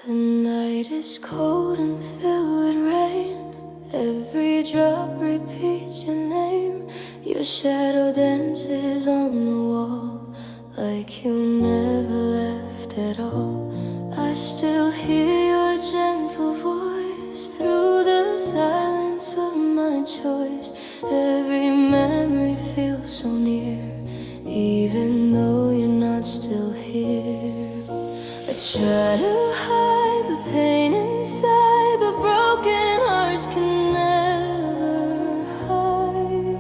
The night is cold and filled with rain. Every drop repeats your name. Your shadow dances on the wall like you never left at all. I still hear your gentle voice through the silence of my choice. Every memory feels so near, even though you're not still here. I try to hide the pain inside, but broken hearts can never hide.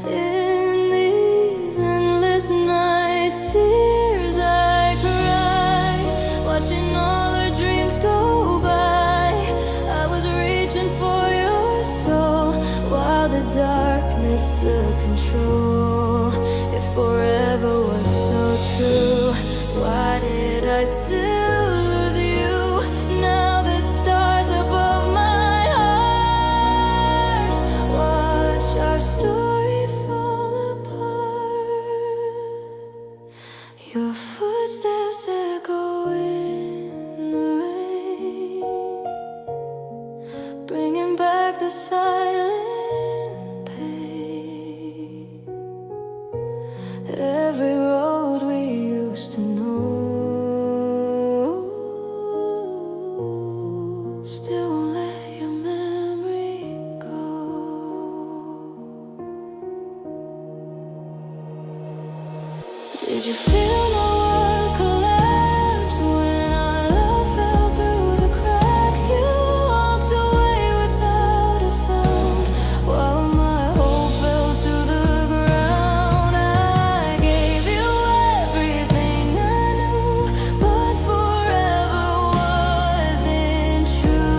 In these endless night tears I cry, watching all our dreams go by. I was reaching for your soul while the darkness took control. If forever was so true, why did I still lose you? Now the stars above my heart watch our story fall apart. Your footsteps echo in the rain, bringing back the silent pain. Every road we used to know still won't let your memory go. Did you feel my world collapse when our love fell through the cracks? You walked away without a sound while my hope fell to the ground. I gave you everything I knew, but forever wasn't true.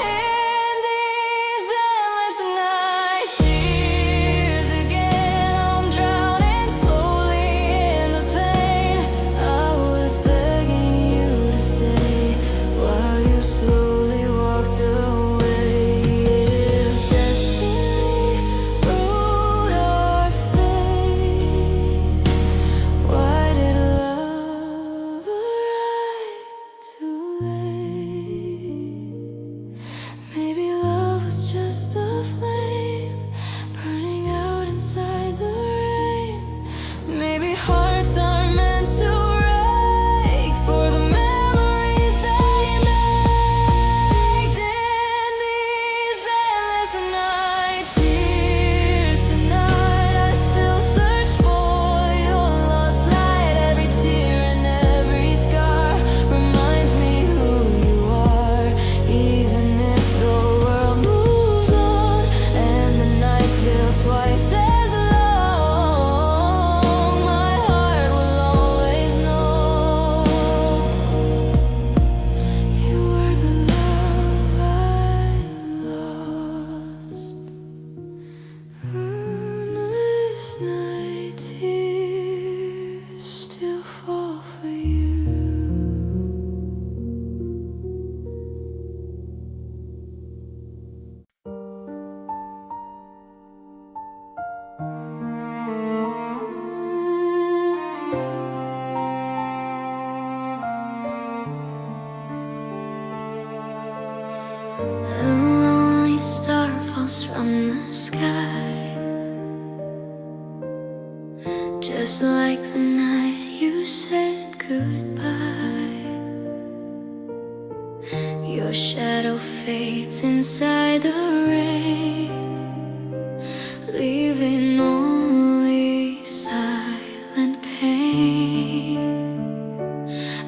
In these endless night tears again, I'm drowning slowly in the pain. I was begging you to stay while you slowly walked away. If destiny wrote our fate, why did love arrive too late? Maybe love was just a flame burning out inside the rain. Maybe hearts are meant to break for the memories they make. In these endless night tears tonight, I still search for your lost light. Every tear and every scar reminds me who you are. Even if the world moves on and the nights feel twice as long, my heart will always know you were the love I lost. This night tears still fall for you. A lonely star falls from the sky, just like the night you said goodbye. Your shadow fades inside the rain, leaving only silent pain.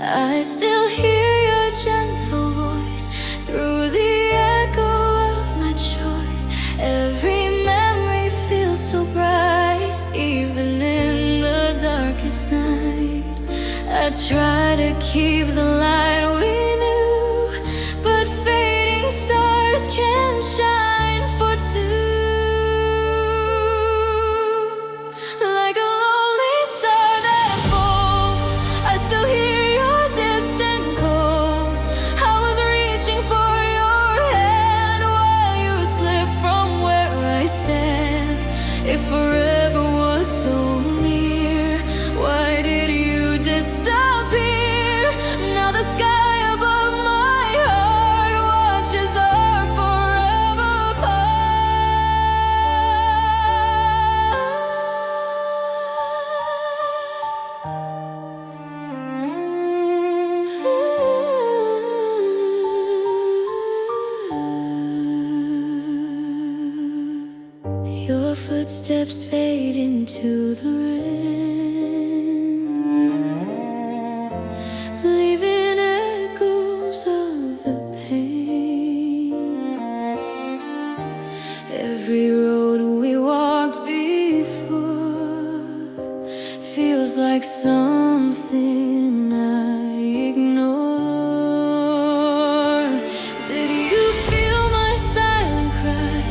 I still hear your gentle voice through the echo of my choice. Every memory feels so bright, even in the darkest night. I try to keep the light we knew, but fading stars can shine for two. Like a lonely star that falls, I still hear your distant calls. I was reaching for your hand while you slipped from where I stand. If forever was so near, footsteps fade into the rain, leaving echoes of the pain. Every road we walked before feels like something I ignore. Did you feel my silent cry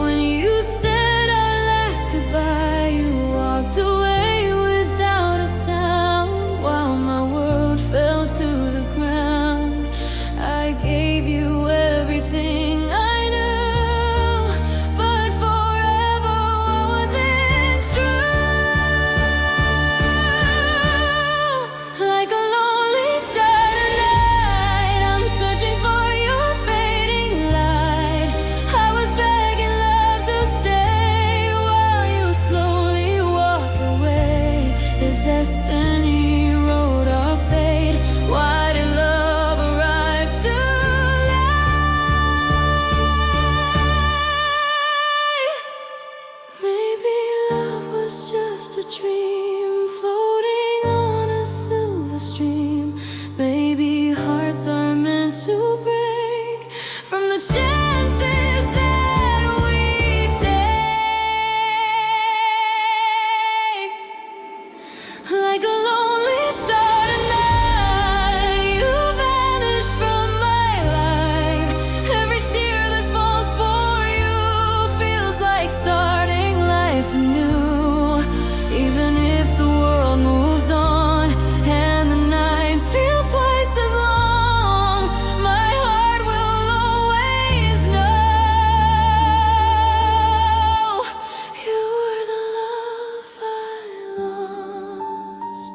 when you said our last goodbye? You walked away without a sound while my world fell to the ground. I gave you everything I knew, but forever wasn't true. Like a lonely star tonight, I'm searching for your fading light. I was begging love to stay while you slowly walked away. If destiny wrote our fate, why did love arrive too late? Maybe love was just a dream floating on a silver stream. Maybe hearts are meant to break from the chances that we take. Like a lonely star tonight, you vanish from my life. Every tear that falls for you feels like starting life anew. Even if the world moves on and the nights feel twice as long, my heart will always know you were the love I lost.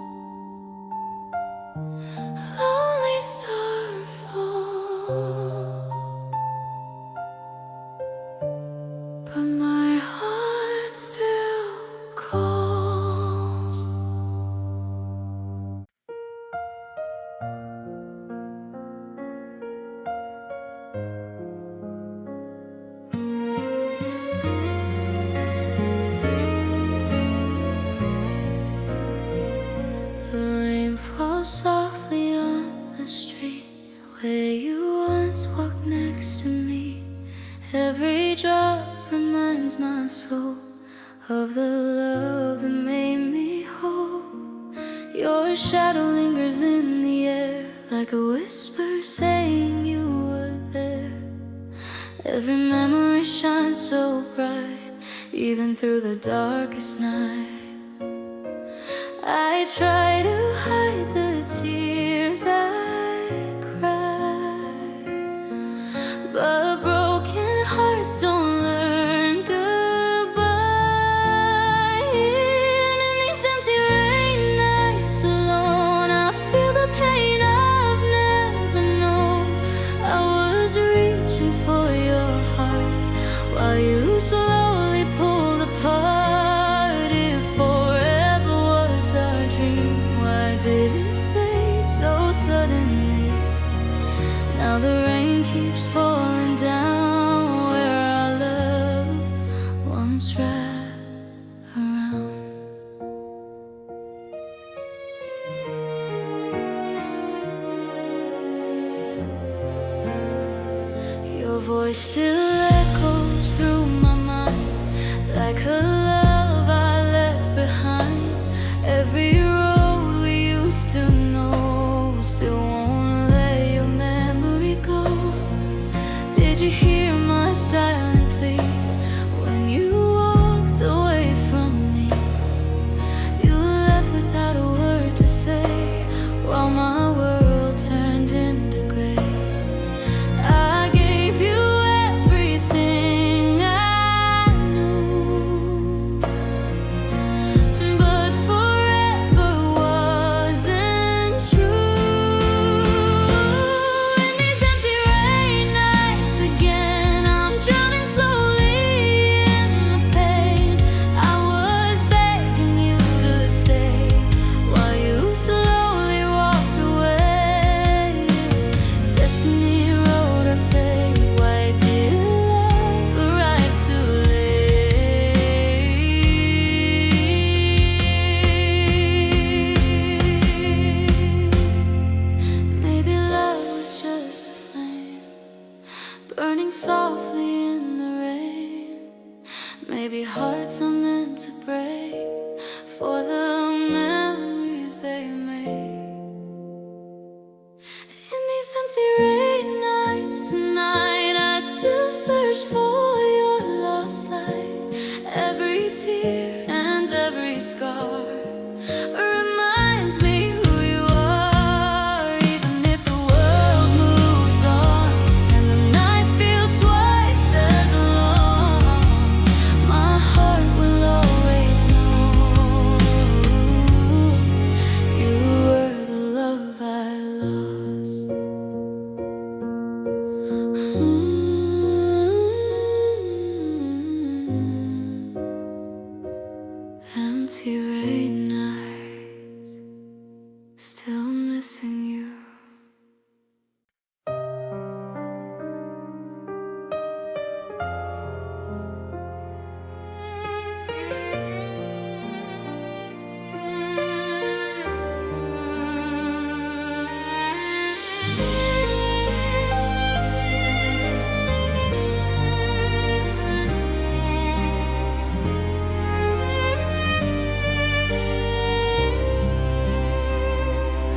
Lonely star fall, but my heart still calls. The rain falls softly on the street where you once walked next to me. Every drop reminds my soul of the love that made me whole. Your shadow lingers in the air like a whisper saying you were there. Every memory shines so bright, even through the darkest night. I try to hide the tears I cry, but broken hearts don't learn goodbye. And in these empty rain nights alone, I feel the pain I've never known. I was reaching for your heart while you slowly pulled apart. If forever was our dream, why did it fade so suddenly? Now the rain keeps falling down where our love once wrapped around. Your voice still echoes through my mind like a love I left behind. Every road we used to know still won't let your memory go. Did you hear my silent plea when you walked away from me? You left without a word to say while my world turned into gray. I gave you everything I knew, for the memories they made. In these empty rain nights tonight, I still search for your lost light. Every tear and every scar reminds me who you are. Even if the world moves on and the nights feel twice as long, my heart will always know you were the love I lost. Empty rain nights, still missing you.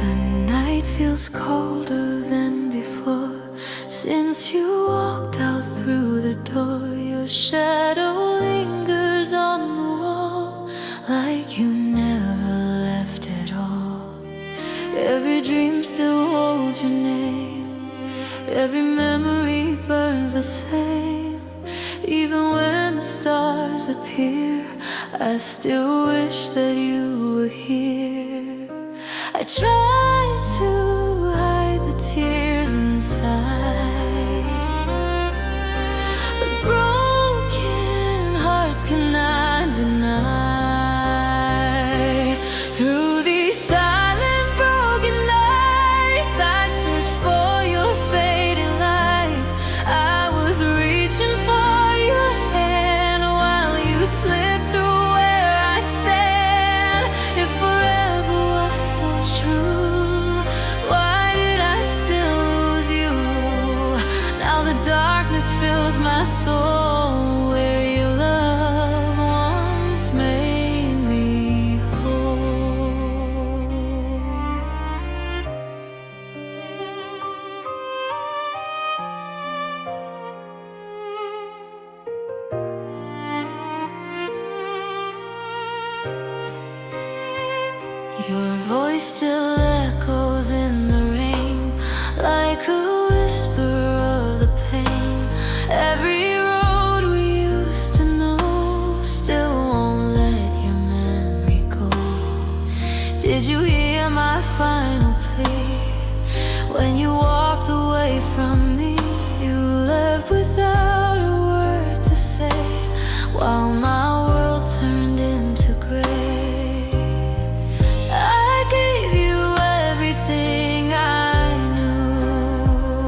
The night feels colder than before since you walked out through the door. Your shadow lingers on the wall like you never left at all. Every dream still holds your name, every memory burns the same. Even when the stars appear, I still wish that you were here. I try to hide the tears inside, but broken hearts cannot deny. Through these silent broken nights, I search for your fading light. I was reaching for your hand while you slipped through where I stand. If forever was so true, why did I still lose you? Now the darkness fills my soul where your love once made me whole. Your voice still echoes in the rain like a whisper of the pain. Every road we used to know still won't let your memory go. Did you hear my final plea? When you walked away from me, you left without a word to say, while my world turned into gray. I gave you everything I knew,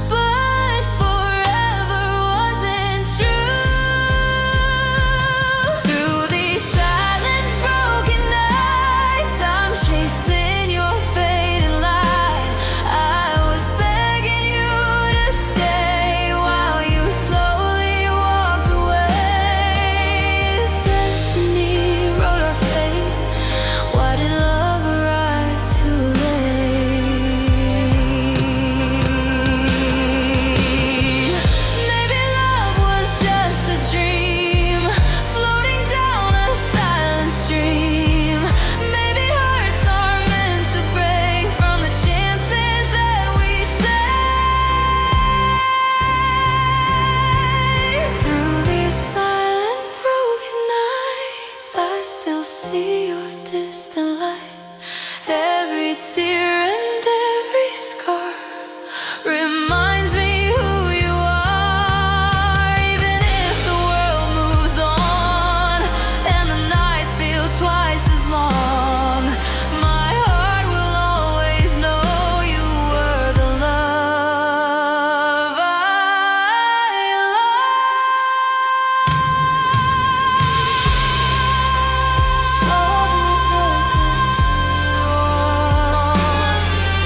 but forever wasn't true. Through these silent broken nights, I'm chasing your fading light. I was begging you to stay while you slowly walked away. If destiny wrote our fate, why did love arrive too late? Maybe love was just a dream floating down a silent stream. Maybe hearts are meant to break from the chances that we take. Through these silent broken nights, I still see your distant light. Every tear and every scar reminds me who you are. Even if the world moves on and the nights feel twice as long, my heart will always know you were the love I lost.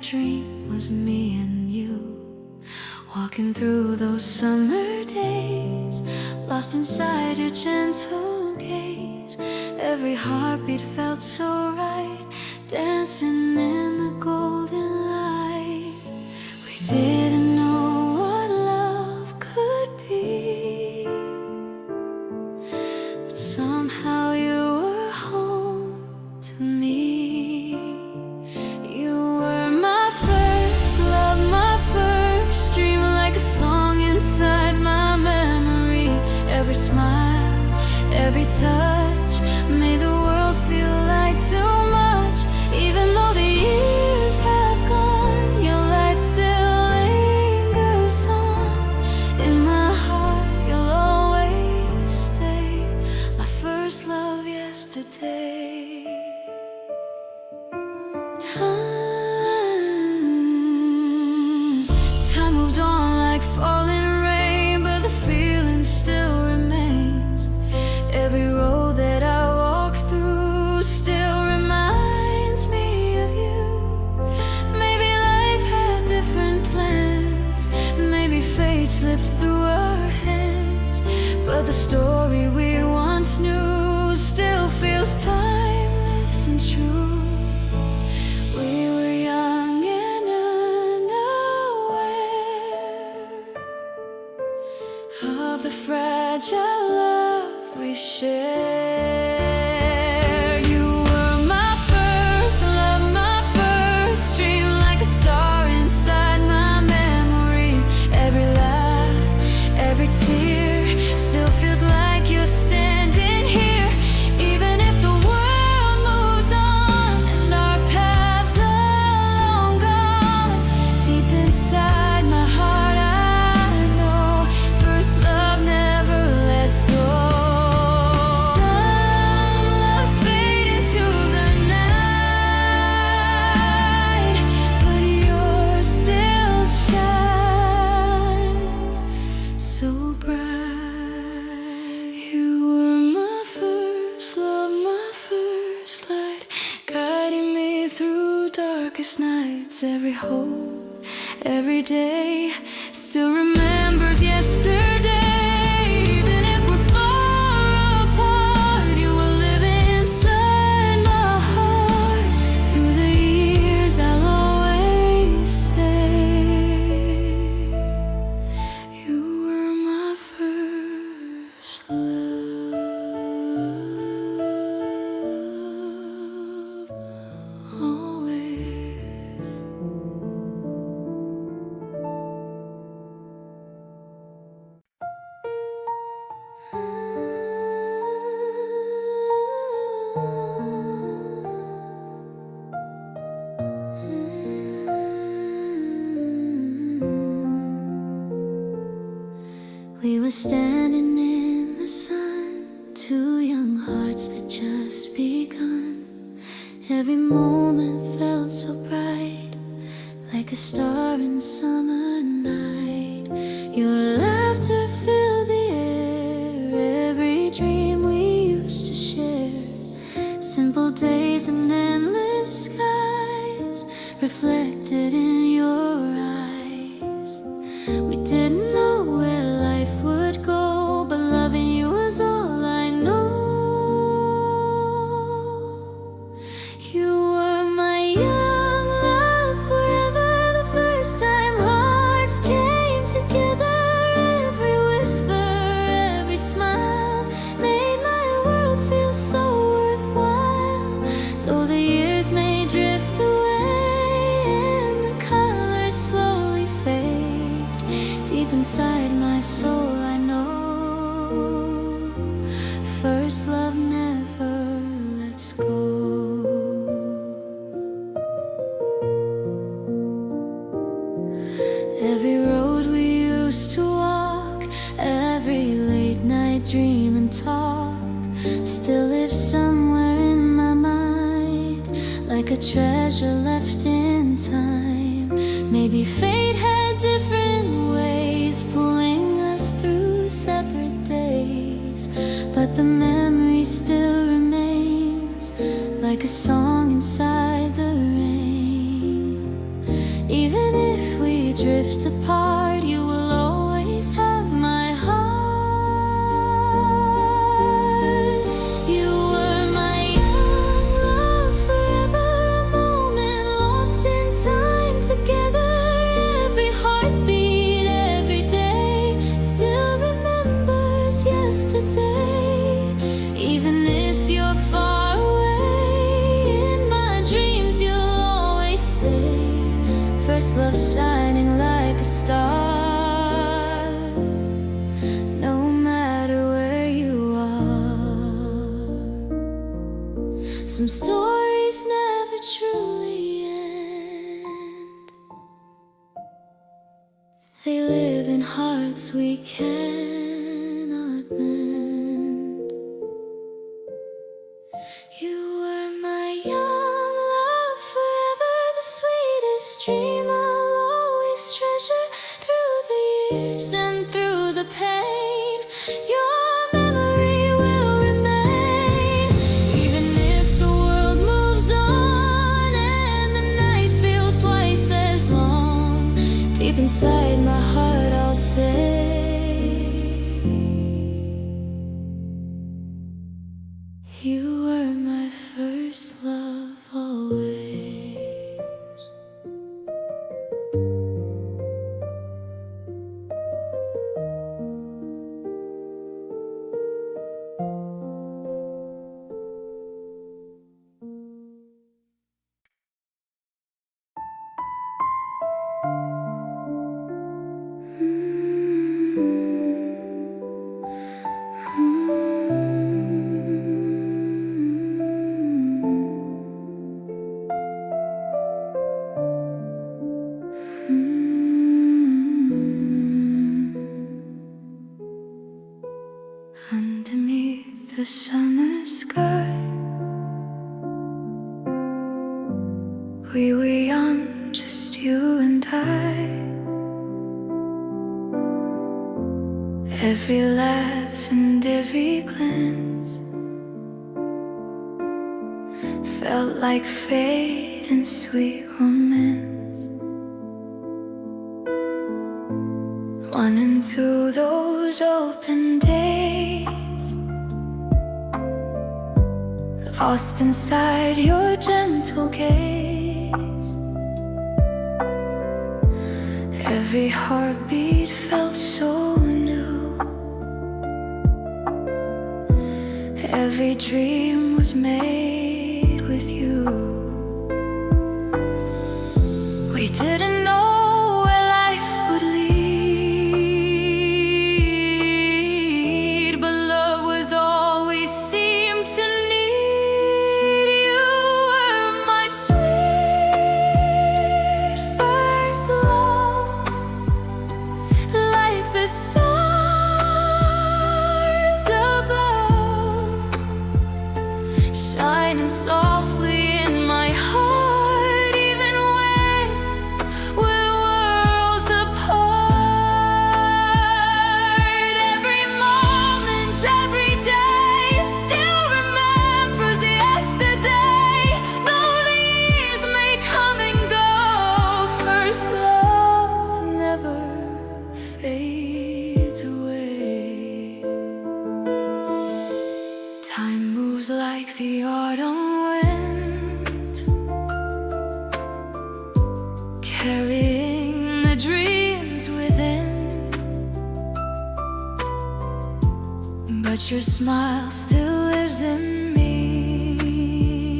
dream was me and you, walking through those summer days, lost inside your gentle gaze. Every heartbeat felt so right, dancing in the golden light. We didn't know what love could be, but somehow you were home to me. You were my first love, my first dream, like a song inside my memory. Every smile, every touch made the world feel like too much. Even though the years have gone, your light still lingers on. In my heart you'll always stay, my first love yesterday. Time moved on like falling rain, but the feeling still remains. Every road that I walk through still reminds me of you. Maybe life had different plans, maybe fate slipped through our hands, but the story we once knew still feels timeless and true. We were young and unaware of the fragile love we shared. You were my first love, my first dream, like a star inside my memory. Every laugh, every tear still feels like you're standing here. Even if the world moves on and our paths are long gone, deep inside my heart I know first love never lets go. Some loves fade into the night, but yours still shines so bright. You were my first love, my first light, guiding me through darkest nights. Every hope, every day still remembers yesterday. Even if we're far apart, you were living inside my heart. Through the years I'll always say, you were my first love, always. We were standing in the sun, two young hearts that just begun. Every moment felt so bright, like a star in summer night. Your laughter filled the air, every dream we used to share. Simple days and endless skies reflected in your eyes. We didn't know where life would go, but loving you was all I know. You were my young love forever, the first time hearts came together. Every whisper, every smile made my world feel so worthwhile. Though the years may drift away and the colors slowly fade, deep inside my soul I know first love never lets go. Every road we used to walk, every late night dream and talk still lives somewhere in my mind, like a treasure left in time. Maybe fate had different ways, pulling us through separate days, but the memory still remains, like a song inside the rain. first love shining like a star. No matter where you are, some stories never truly end. They live in hearts we cannot mend. You were my young love, forever the sweetest dream I'll always treasure. Through the years and through the pain, your memory will remain. Even if the world moves on and the nights feel twice as long, deep inside my heart I'll say, you were my first love always. Underneath the summer sky, we were young, just you and I. Every laugh and every glance felt like fate and sweet romance. Running through those open days, lost inside your gentle gaze. Every heartbeat felt so new. Every dream was made with you. We didn't know where life would lead, but love was all we seemed to need. You were my sweet first love, like the stars above, shining softly in my heart, even when we're worlds apart. Every moment, every day still remembers yesterday. Though the years may come and go, first love never fades away. Time moves like the autumn wind, carrying the dreams within. But your smile still lives in me,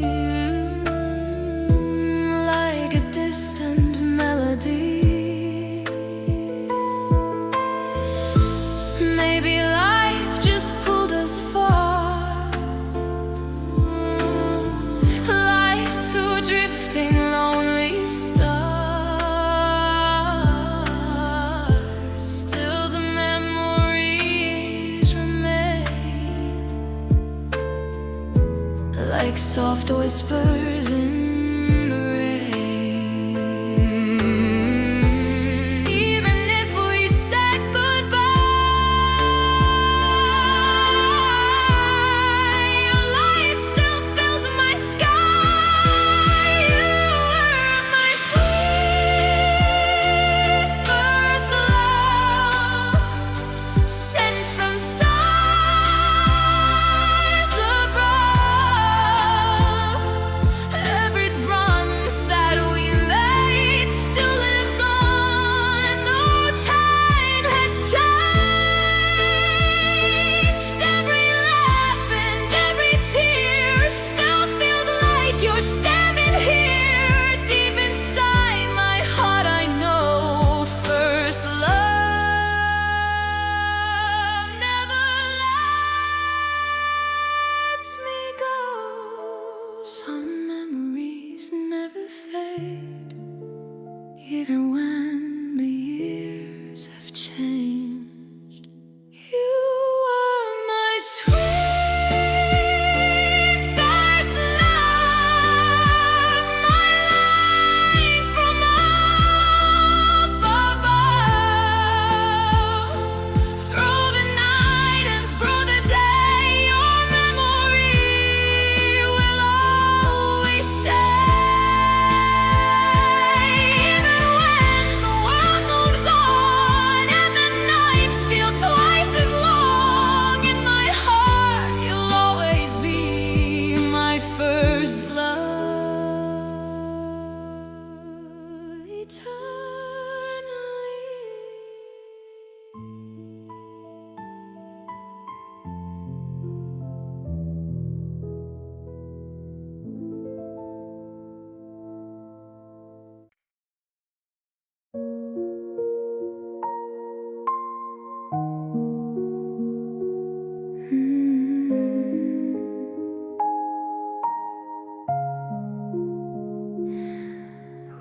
like a distant melody. Maybe life just pulled us far, like two drifting lonely stars. Still the memories remain, like soft whispers in the rain. Even if we said goodbye, your light still fills my sky. You were my sweet first love, sent from stars above.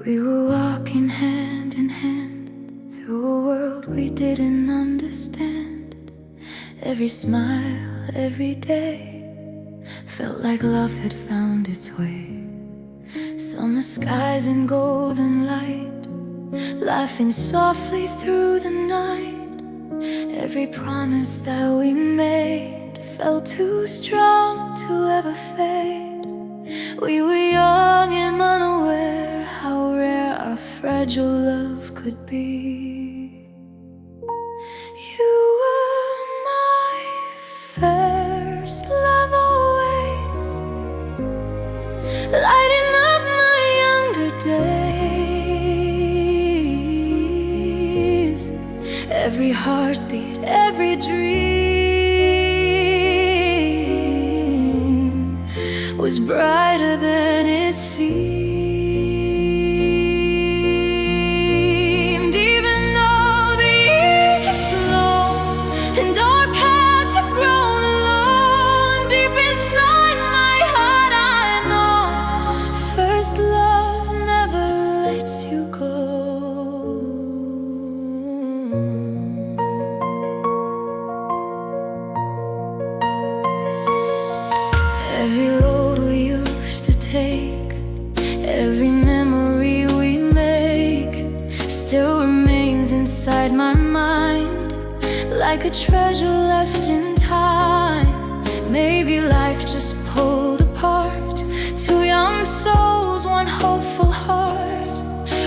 We were walking hand in hand through a world we didn't understand. Every smile, every day felt like love had found its way. Summer skies and golden light, laughing softly through the night. Every promise that we made felt too strong to ever fade. We were young and unaware how rare our fragile love could be. You were my first love always, lighting up my younger days. Every heartbeat, every dream was brighter than it seemed. Even though the years have flown and our paths have grown alone, deep inside my heart I know first love never lets you go. Every road we used to take, every memory we make still remains inside my mind, like a treasure left in time. Maybe life just pulled apart two young souls, one hopeful heart.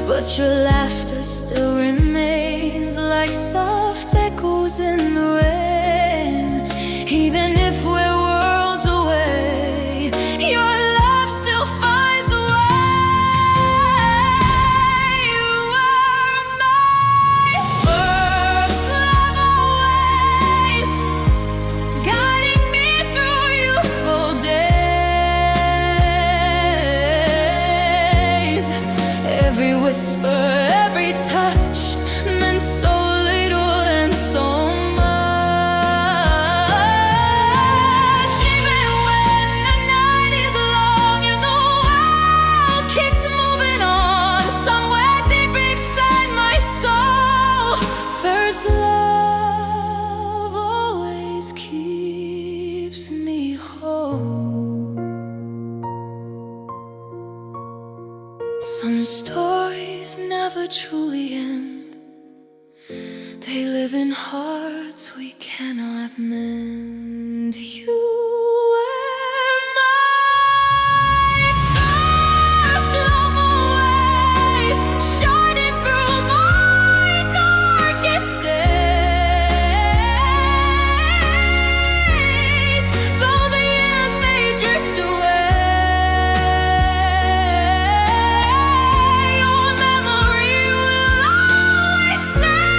But your laughter still remains like soft echoes in the rain. Even if we're worlds away, your love still finds a way. You were my first love always, guiding me through youthful days. Every whisper, every touch meant so little and so much. Even when the night is long and the world keeps moving on, somewhere deep inside my soul, first love always keeps me whole. Some stories never truly end. They live in hearts we cannot mend. You were my first love always, shining through my darkest days. Though the years may drift away, your memory will always stay.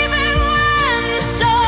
Even when the stars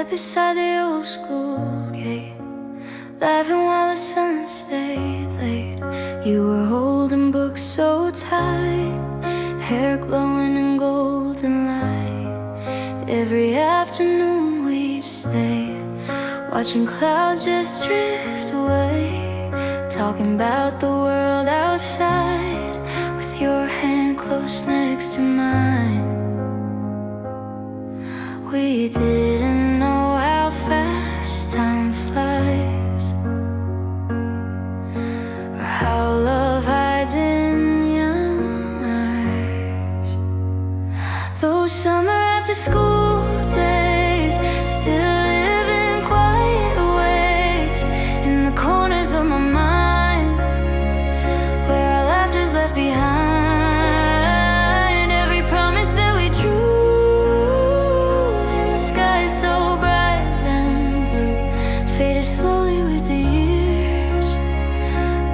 right beside the old school gate, laughing while the sun stayed late. You were holding books so tight, hair glowing in golden light. Every afternoon we'd stay, watching clouds just drift away, talking about the world outside, with your hand close next to mine. We didn't know how fast time flies, or how love hides in young eyes. Those summer after school days still live in quiet ways, in the corners of my mind, where our laughter's left behind. Every promise that we drew in the sky so bright and blue faded slowly with the years,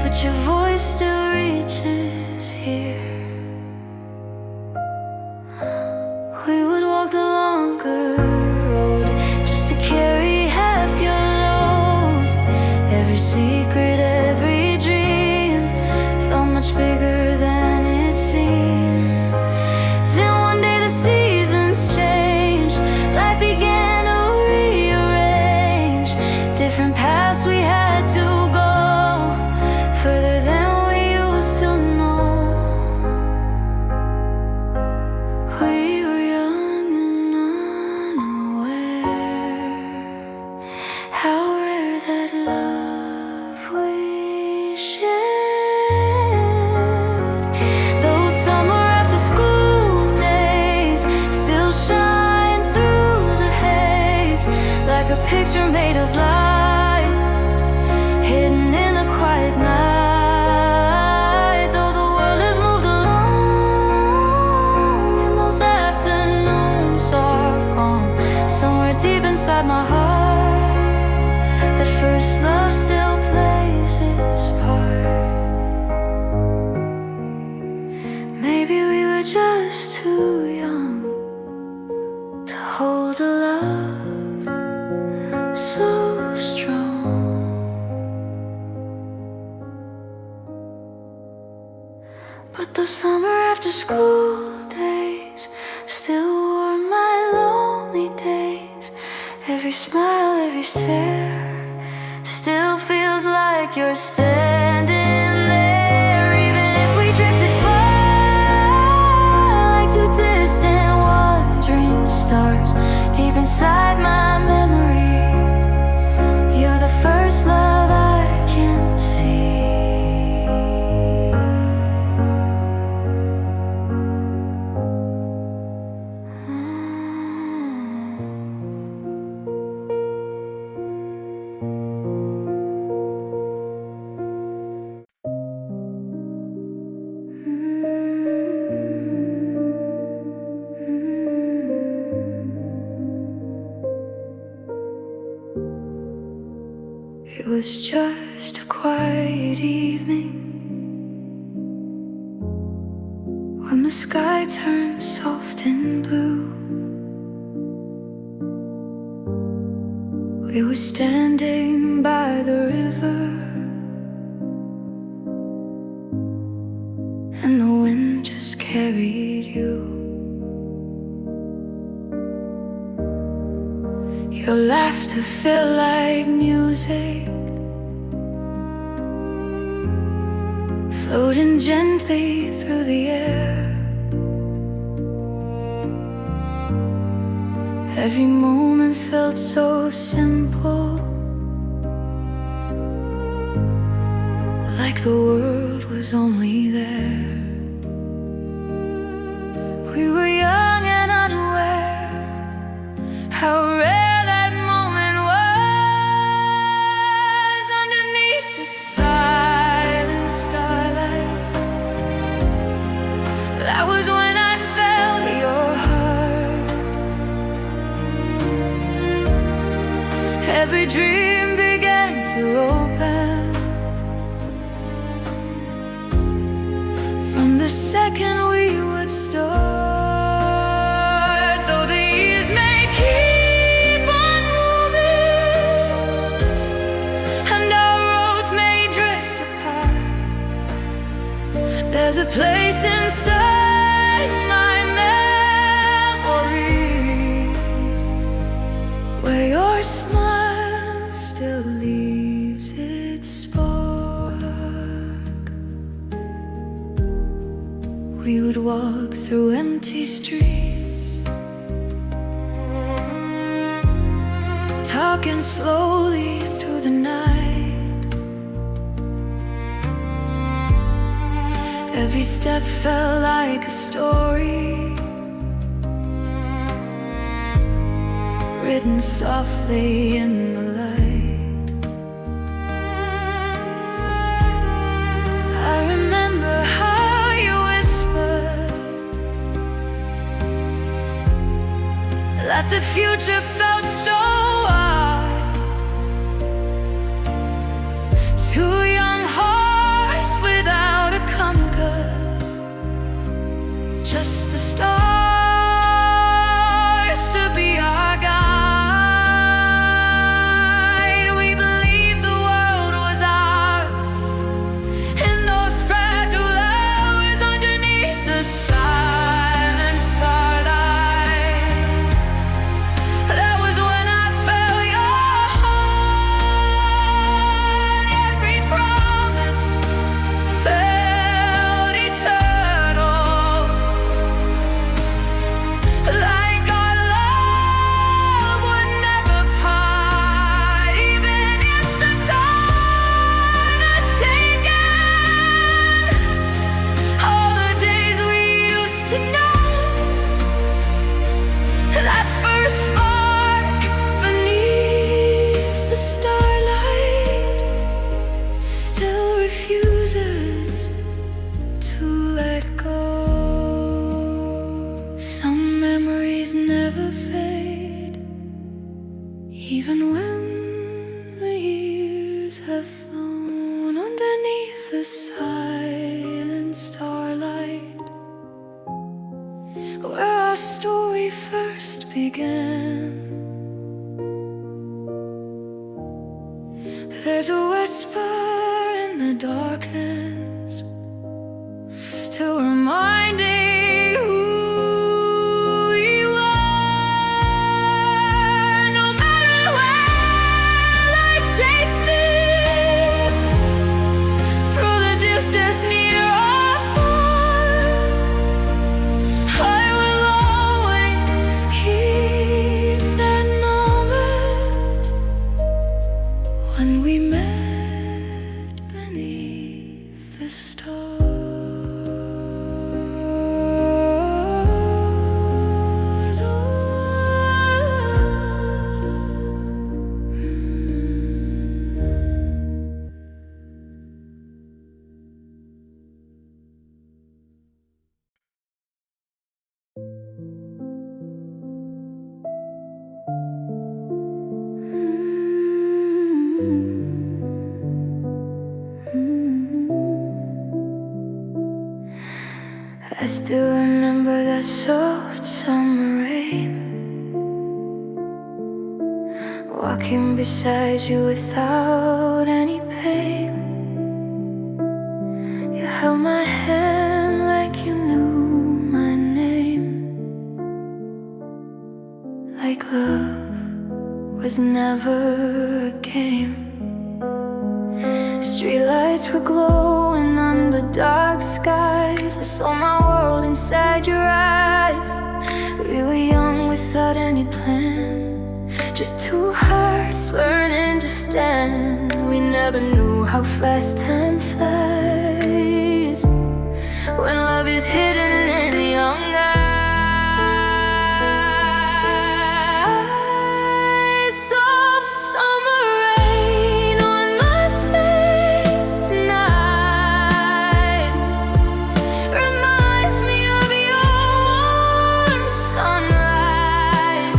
but your voice still reaches here. We would walk the longer road just to carry half your load. Every secret, every dream felt much bigger than it seemed. Then one day the seasons changed, life began to rearrange. Different paths we had to go, further than we used to know. We were young and unaware, how rare that love we shared. Those summer after school days still shine through the haze, like a picture made of light, hidden in the quiet night. Though the world has moved along and those afternoons are gone, somewhere deep inside my heart, that first love still plays its part. Maybe we were just too young to hold a love so strong. But those summer after school days still warm my lonely days. Every smile, every stare still feels like you're standing there. Even if we drifted far, like two distant wandering stars, deep inside my memory, you're the first love I can see. It was just a quiet evening when the sky turned soft and blue. We were standing by the river, and the wind just carried you. Your laughter felt like music, floating gently through the air. Every moment felt so simple, like the world was only there. We were young and unaware, how rare that moment was. Underneath the silent starlight, that was when I felt your heart. Every dream began to open, from the second we would start. Though the years may keep on moving, through empty streets, talking slowly through the night. Every step felt like a story, written softly in the light. I remember how you whispered that the future felt so wide. Two young hearts without a compass, just the stars to be our guide. We believed the world was ours in those fragile hours underneath the silent starlight. That was when I felt your heart. Every promise felt eternal, like our love would never part. Even if the time has taken all the days we used to know, that first spark beneath the starlight still refuses to let go. Some memories never fade, even when the years have flown. Underneath the silent starlight, where our story first began, there's a whisper in the darkness, still reminding who you are. No matter where life takes me, through the distance, near or far, I will always keep that moment when we met beneath the stars. I still remember that soft summer rain, walking beside you without any pain. You held my hand like you knew my name, like love was never a game. Streetlights were glowing under dark skies. I saw my world inside your eyes. We were young without any plan, just two hearts learning to stand. We never knew how fast time flies when love is hidden in young eyes. Soft summer rain on my face tonight reminds me of your warm sunlight.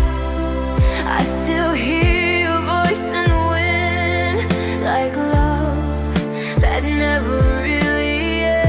I still hear your voice in the wind, like love that never really ends.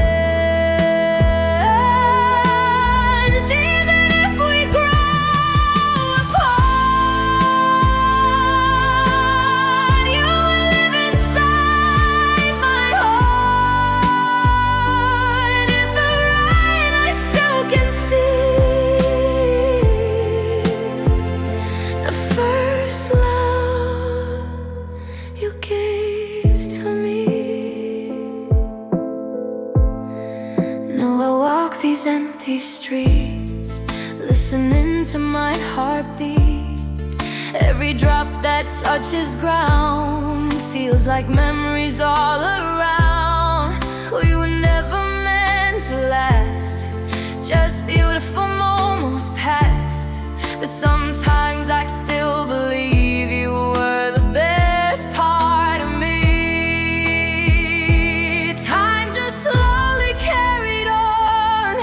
listening to my heartbeat. Every drop that touches ground feels like memories all around. We were never meant to last, just beautiful moments past. But sometimes I still believe you were the best part of me. Time just slowly carried on,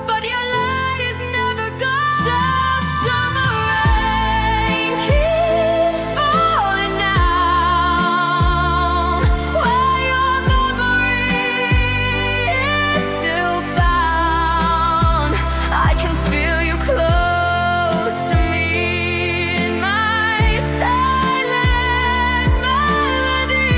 but your light is never gone. So summer rain keeps falling down, where your memory is still found. I can feel you close to me in my silent melody.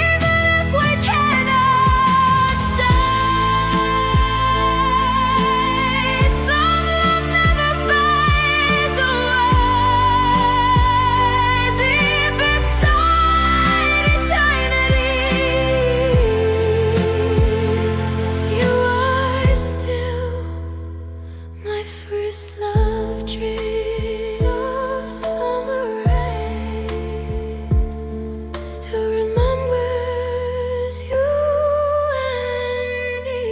Even if we cannot stay, some love never fades away. Deep inside eternity, you are still my first love dream. Of summer rain still remembers you and me.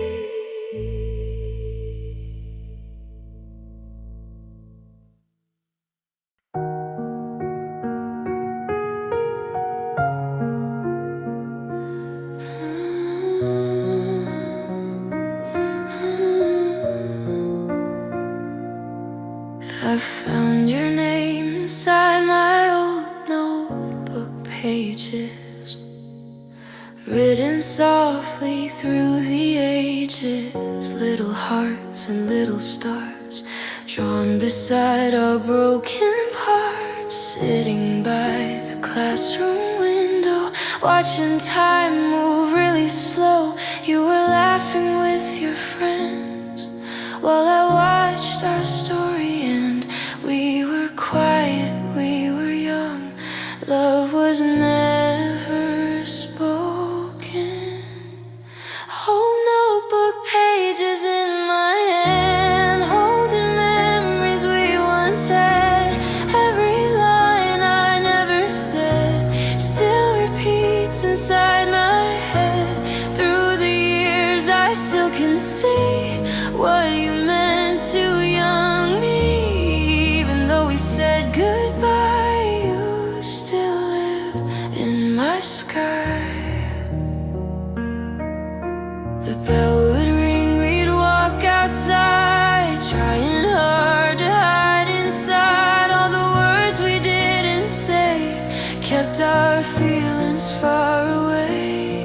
I found your name inside my old notebook pages, written softly through the ages. Little hearts and little stars drawn beside our broken parts. Sitting by the classroom window, watching time move really slow. You were laughing with your friends while I watched our story end. We were quiet, we were young, love was never spoken. Whole notebook pages in my hand, holding memories we once had. Every line I never said still repeats inside my head. Through the years I still can see what you meant to young me. Even though we said goodbye, you still live in my sky. The bell would ring, we'd walk outside, trying hard to hide inside all the words we didn't say, kept our feelings far away.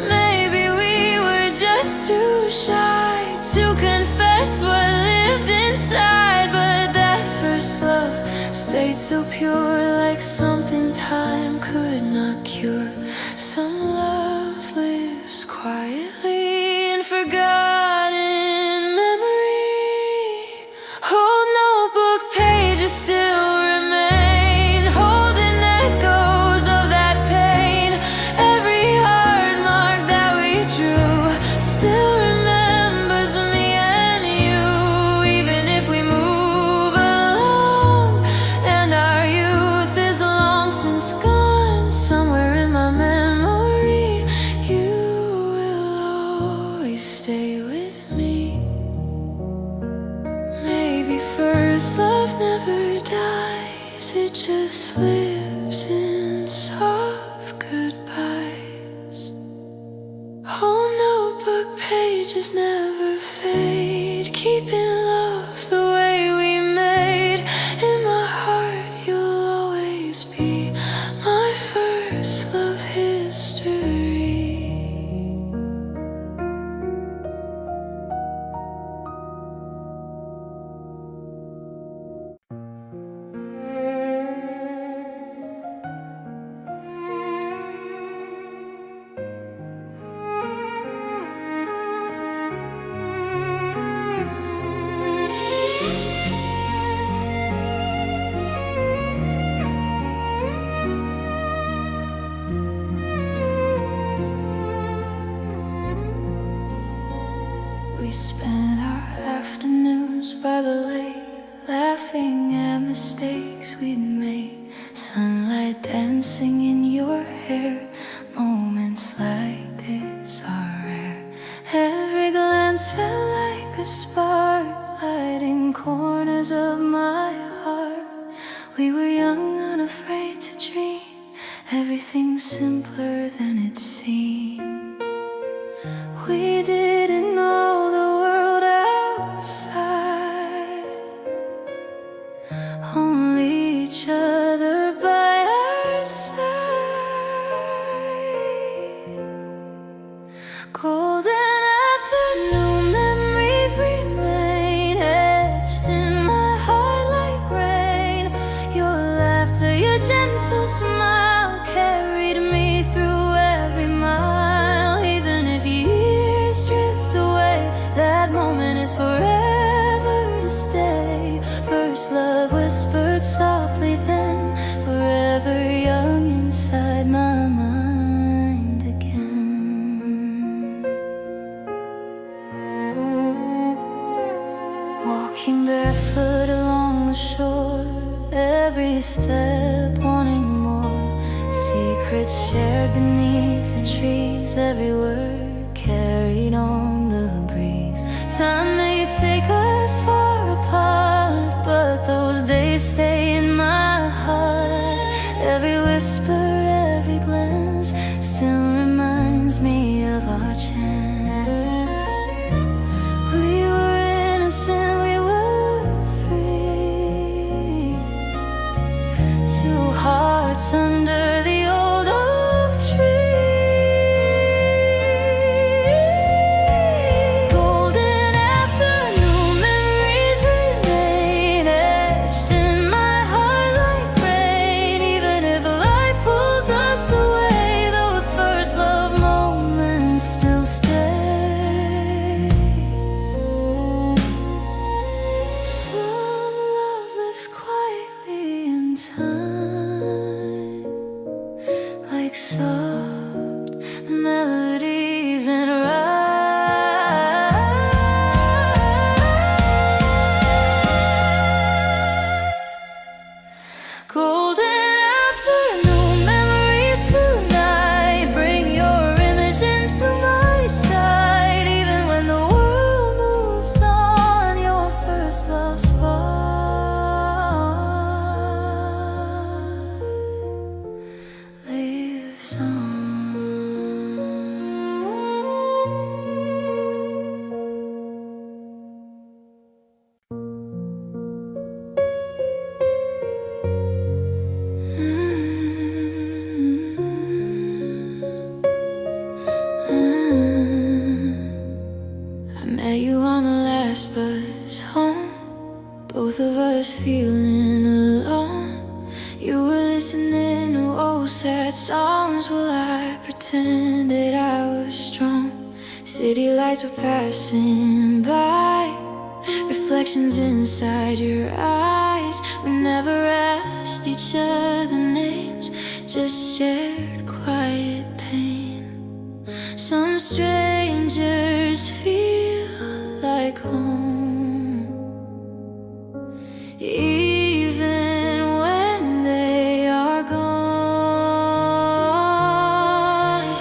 Maybe we were just too shy to confess what lived inside. But that first love stayed so pure, like something time could not cure. Some love lives quietly in forgotten memory. Old notebook pages still remain, holding echoes of that pain. Every heart mark that we drew still remembers me and you. Even if we move along and our youth is long since gone, somewhere in my memory you will always stay with me. Maybe first love never dies, it just lives in soft goodbyes. Whole notebook pages never fade, keeping love the way we made. In my heart you'll always be my first love history. we spent our afternoons by the lake, laughing at mistakes we'd made. Sunlight dancing in your hair. Moments like this are rare. Every glance felt like a spark, lighting corners of my heart. We were young, unafraid to dream. Everything's simpler than it seemed. We didn't know the world outside, only each other by our side. Golden afternoon memories remain etched in my heart like rain. Your laughter, your gentle smile carried me through every mile. Even if years drift away, that moment is forever to stay. First love whispered softly, then forever young inside my mind again. Walking barefoot along the shore, every step wanting more. Secrets shared beneath the trees, every word carried on the breeze. Time may take us far apart, but those days stay in my heart. Every whisper, every glance still reminds me of our chance. We were innocent, we were free. Two hearts under the old oak tree. Golden afternoon memories remain etched in my heart like rain. Even if life pulls us away, those first love moments still stay. Some love lives quietly in time, like soft melodies and rhymes. Golden afternoon memories tonight. Bring your image into my sight. Even when the world moves on, your first love spot lives on. I met you on the last bus home, both of us feeling alone. You were listening to old sad songs while I pretended I was strong. City lights were passing by, reflections inside your eyes. We never asked each other names, just shared quiet pain. Some strangers feel like home, even when they are gone.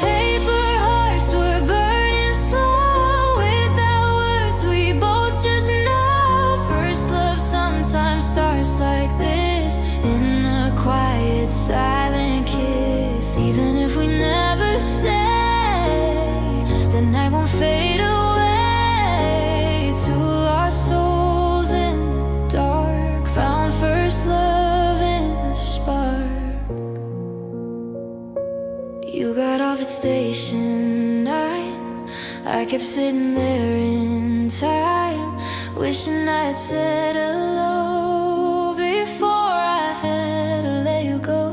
Paper hearts were burning slow, without words we both just know. First love sometimes starts like this, in a quiet, silent kiss. Even if we never stay, the night won't fade away. Two lost souls in the dark found first love in a spark. You got off at station 9. I kept sitting there in time, wishing I'd said hello before I had to let you go.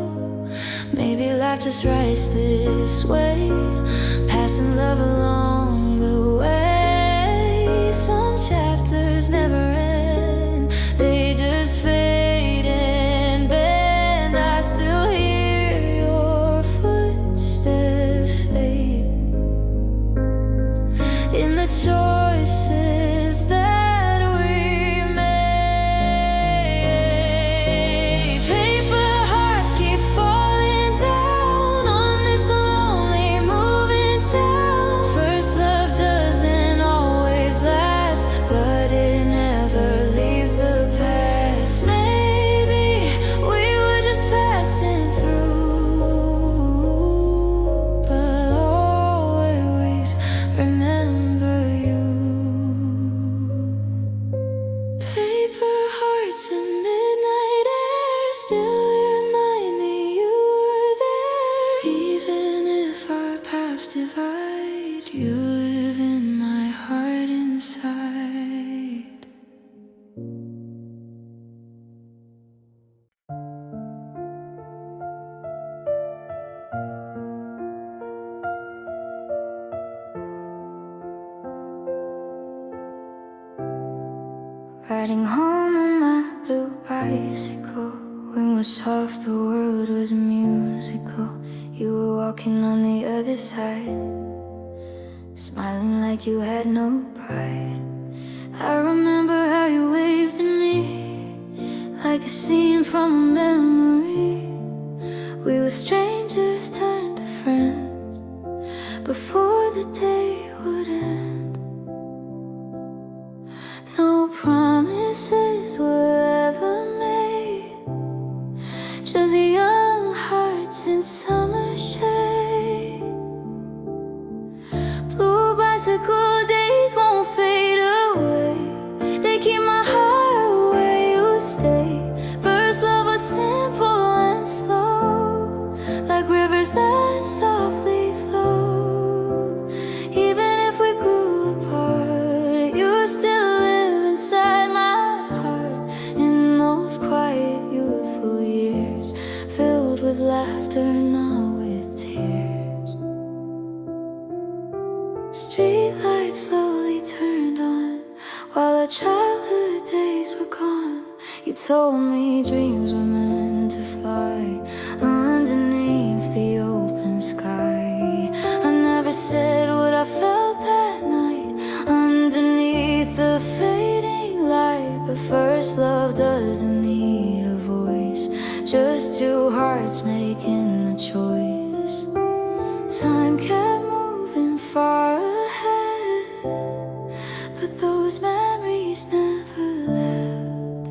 Maybe life just writes this way, passing love along the way. Some chapters never end, they just fade and bend. I still hear your footsteps fade in the choices Riding home on my blue bicycle. Wind was soft, the world was musical. You were walking on the other side, smiling like you had no pride. I remember how you waved at me, like a scene from a memory. We were strangers turned to friends before the day would end. No promises were ever made, just young hearts in summer shade. Blue bicycle days won't fade away, they keep my heart where you stay. First love was simple and slow, like rivers that softly flow. Even if we grew apart, you still live inside my heart. In those quiet youthful years, filled with laughter, not with tears. Street lights slowly turned on while our childhood days were gone. You told me dreams were meant to fly underneath the open sky. I never said what I felt that night underneath the fading light. But first love doesn't need a voice, just two hearts making a choice. Time kept moving far ahead, but those memories never left.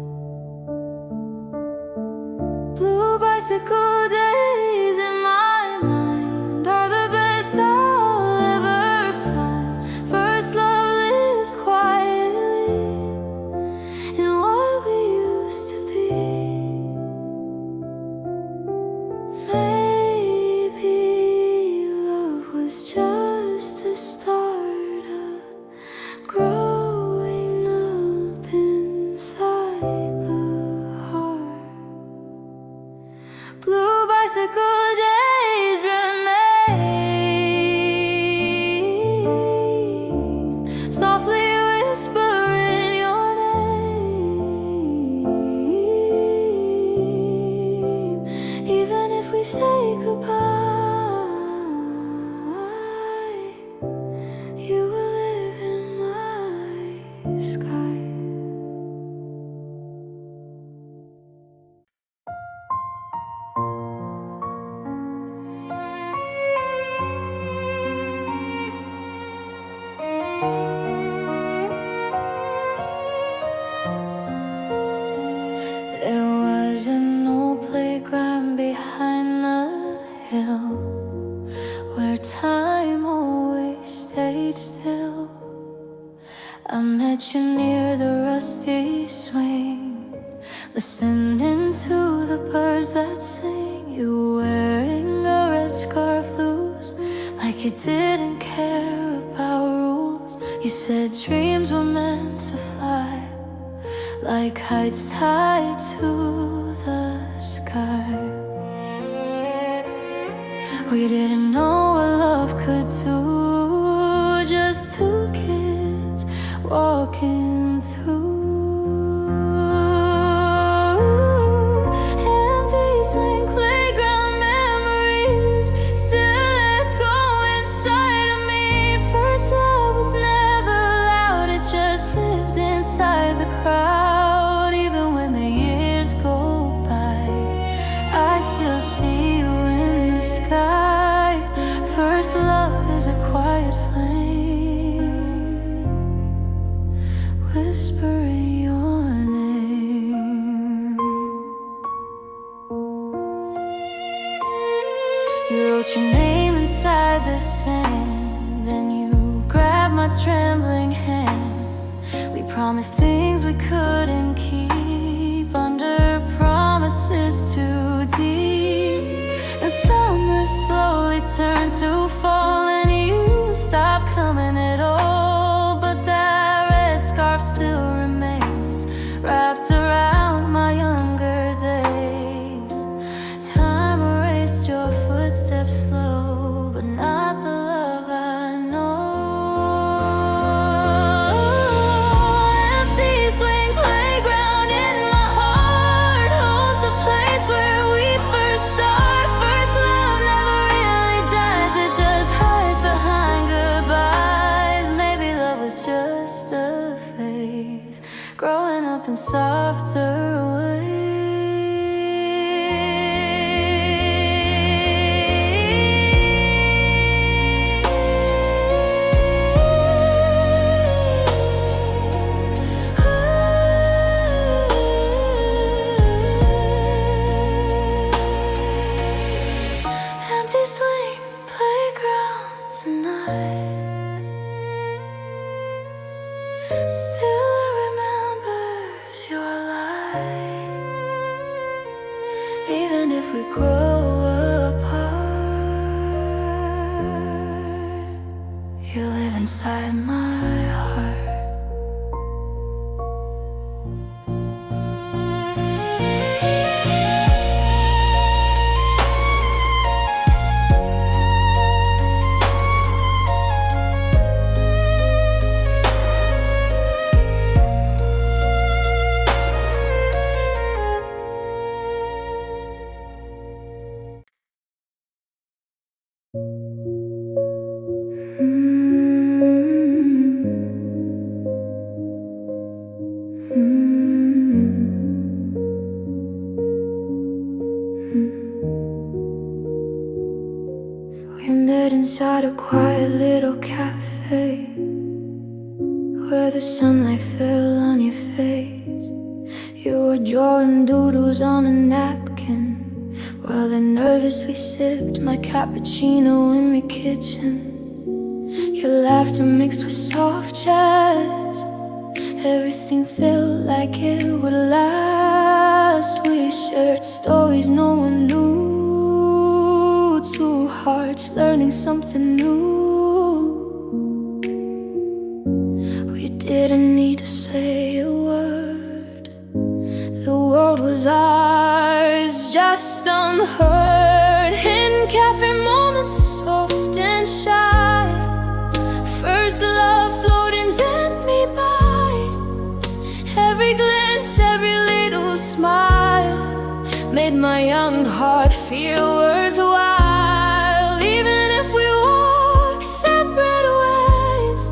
Blue bicycle days in my mind are the best I'll ever find. First love lives quietly in what we used to be. Maybe love was just a start of growing up inside the heart. Blue bicycle days remain, softly whispering your name. Even if we say goodbye, you will live in my sky. There was an old playground behind the hill where time always stayed still. I met you near the rusty swing, listening to the birds that sing. You wearing a red scarf loose, like you didn't care about rules. You said dreams were meant to fly, like kites tied to the sky. We didn't know what love could do, just two kids walking through empty swing playground memories, still echo inside of me. First love was never loud, it just lived inside the crowd. Even when the years go by, I still see you in the sky. First love is a quiet flame, whispering your name. You wrote your name inside the sand, then you grabbed my trembling hand. We promised things we couldn't keep, under promises too deep. And summer slowly turned to fall, and you stopped coming at all. But that red scarf still remains, wrapped around my younger days. Time erased your footsteps slow, but not the love I know. Empty swing just a phase, growing up in softer ways. Empty swing playground tonight, still remembers your light. Even if we grow apart, you live inside my heart. We met inside a quiet little cafe, where the sunlight fell on your face. You were drawing doodles on a napkin, while the nervous we sipped my cappuccino in the kitchen. Your laughter mixed with soft jazz, everything felt like it would last. We shared stories no one knew, two hearts learning something new. We didn't need to say a word, the world was ours, just unheard. In cafe moments, soft and shy, first love floating gently by. Every glance, every little smile made my young heart feel worthwhile. Even if we walk separate ways,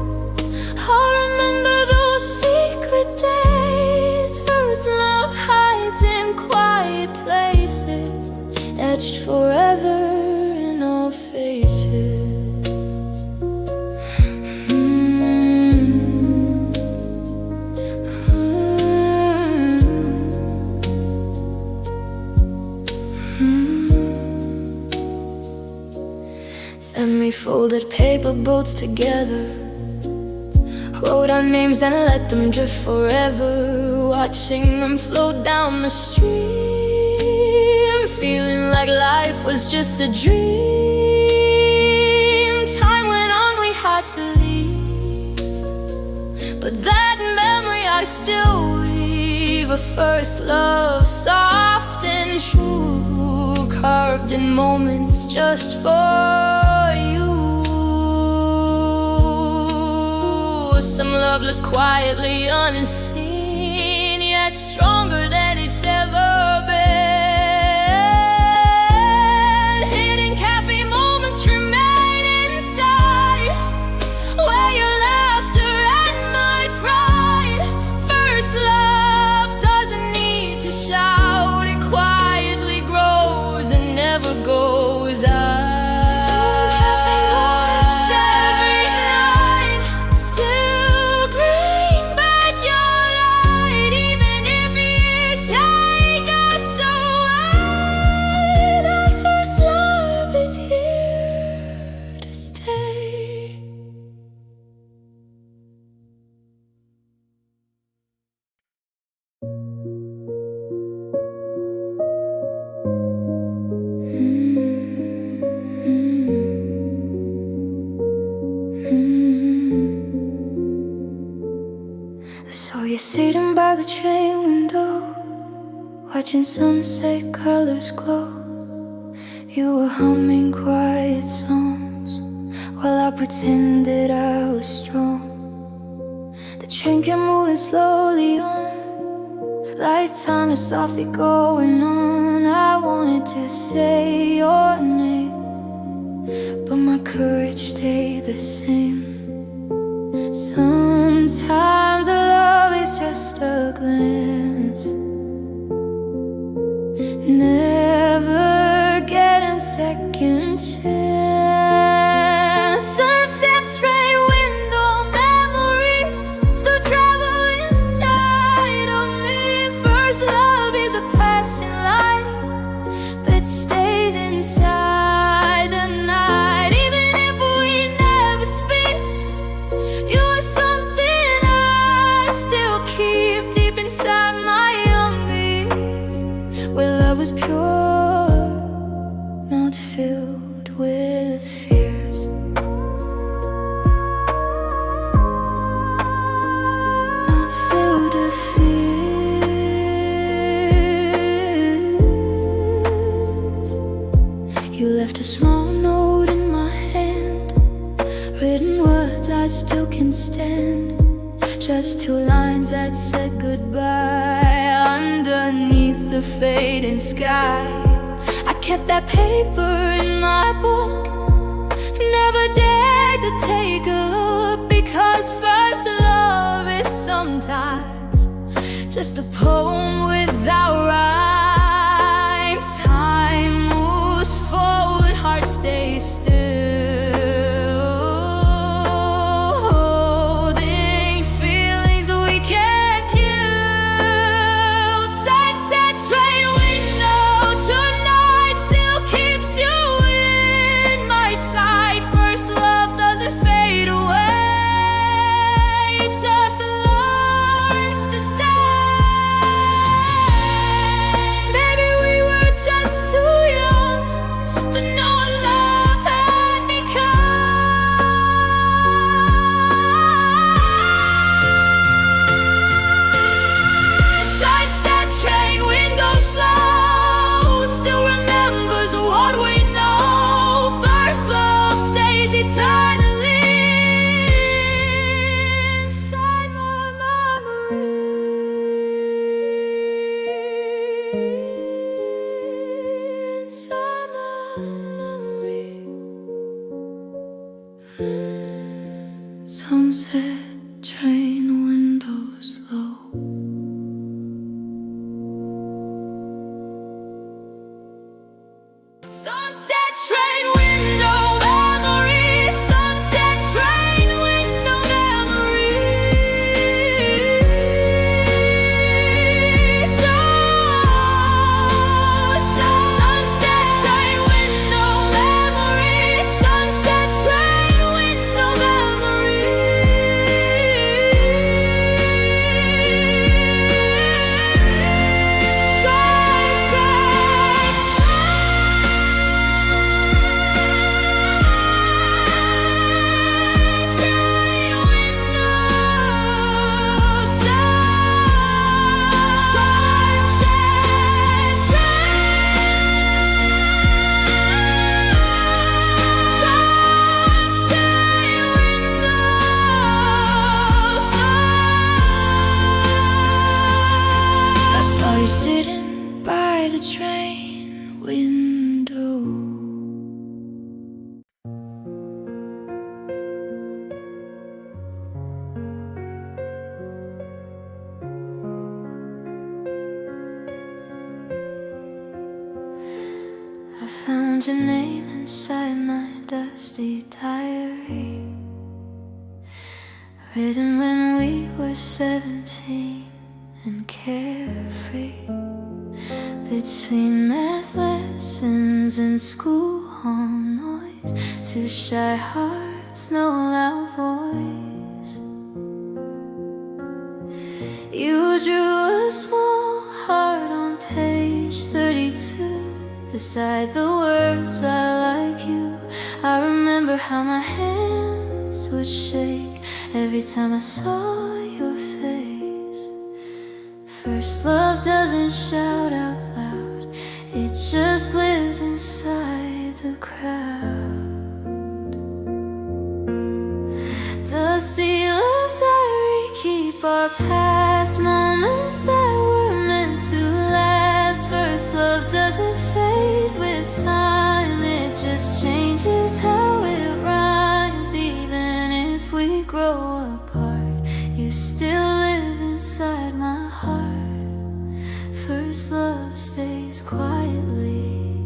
I'll remember those secret days. First love hides in quiet places, etched forever in our faces. Then we folded paper boats together, wrote our names and let them drift forever, watching them float down the stream, feeling like life was just a dream. Time went on, we had to leave, but that memory I still weave. A first love, soft and true, carved in moments just for you. Some love lives quietly unseen, yet stronger than it's ever been. Hidden cafe moments remain inside, where your laughter and my pride. First love doesn't need to shout, it quietly grows and never goes out. So you're sitting by the train window, watching sunset colors glow. You were humming quiet songs while I pretended I was strong. The train kept moving slowly on, like time is softly going on. I wanted to say your name, but my courage stayed the same. Sometimes just two lines that said goodbye underneath the fading sky. I kept that paper in my book, never dared to take a look, because first love is sometimes just a poem without rhymes. Time moves forward, heart stays still, holding feelings we can't kill. Sunset train window tonight still keeps you in my sight. First love doesn't fade away, it just learns to stay. Maybe we were just too young to know what love had become. Sunset train window slow still remembers what we know. First love stays eternally inside my memory. Inside my memory. Sunset train windows low. Sunset train window memory. Sunset train window memory. Sunset train window memory. Sunset train window memory. I saw you sitting by the train window. I found your name inside my dusty diary, written when we were 17 and carefree. Between math lessons and school hall noise, two shy hearts, no loud voice. You drew a small heart on page 32 beside the words I like you. I remember how my hands would shake every time I saw your face. First love doesn't shout out loud, it just lives inside the crowd. Dusty love diary, keep our past moments that were meant to last. First love doesn't fade with time, it just changes how it rhymes. Even if we grow apart, you still live inside my heart. First love stays quietly,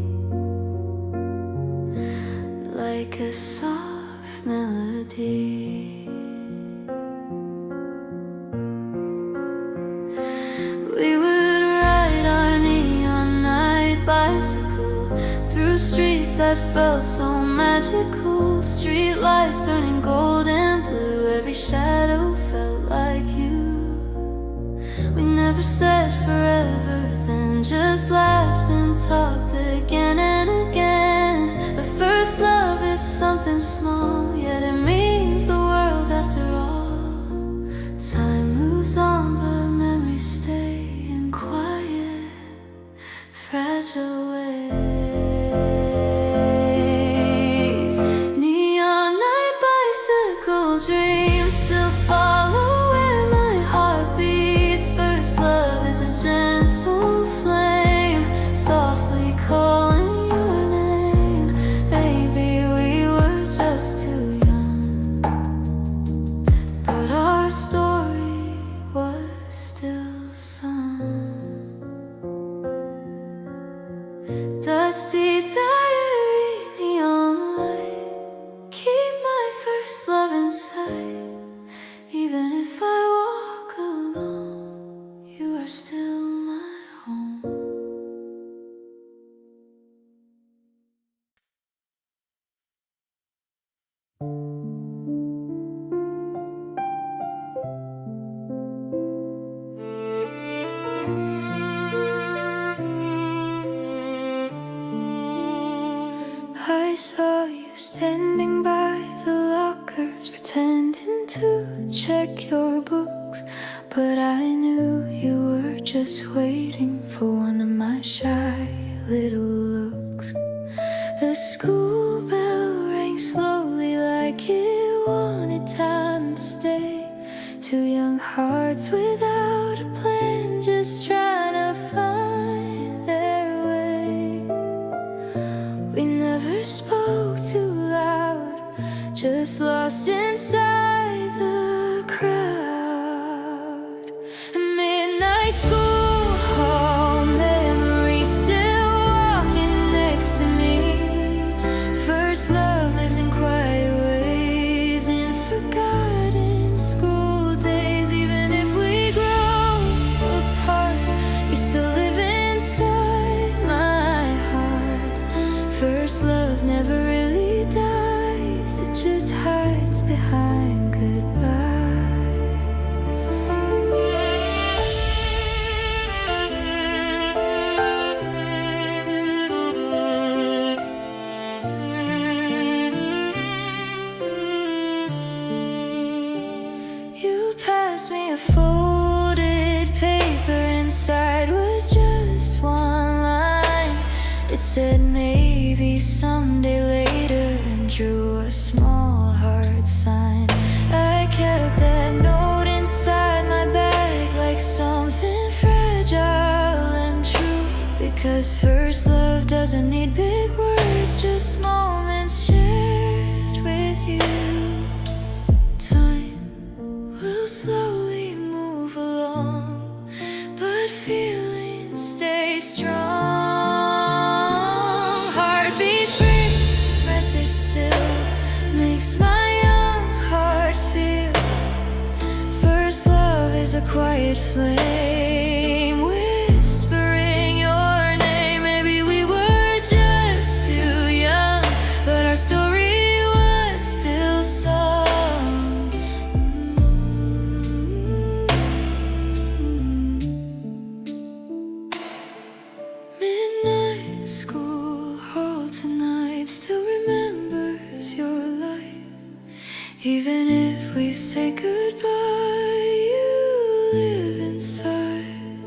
like a soft melody. We would ride our neon night bicycle through streets that felt so magical. Street lights turning gold and blue, every shadow felt like you. We never said forever then, just laughed and talked again and again. But first love is something small, yet it means the world after all. Time moves on, but memories stay in quiet, fragile ways. Neon night bicycle dreams still follow where my saw you standing by the lockers, pretending to check your books. But I knew you were just waiting for one of my shy little looks. The school bell rang slowly like it wanted time to stay. Two young hearts without a plan, just trying to find their way. We never spoke too loud, just lost inside the crowd. Midnight school hall memories still walking next to me. First love lives in quiet ways, in forgotten school days. Even if we grow apart, you still live inside my heart. First love never really dies, it just hides behind goodbyes. You passed me a folded paper, inside was just one line. It said maybe someday later, and drew a small heart sign. I kept that note inside my bag like something fragile and true. Because first love doesn't need big words, just moments shared with you. Time will slowly move along, but feelings stay strong. Heartbeats free, message still makes my young heart feel. First love is a quiet flame, whispering your name. Maybe we were just too young, but our story was still sung. Midnight school hall tonight still remembers your light. Even if we say goodbye, you live inside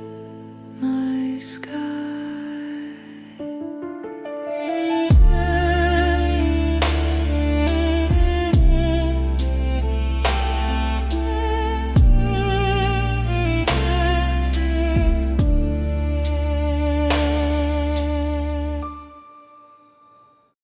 my sky.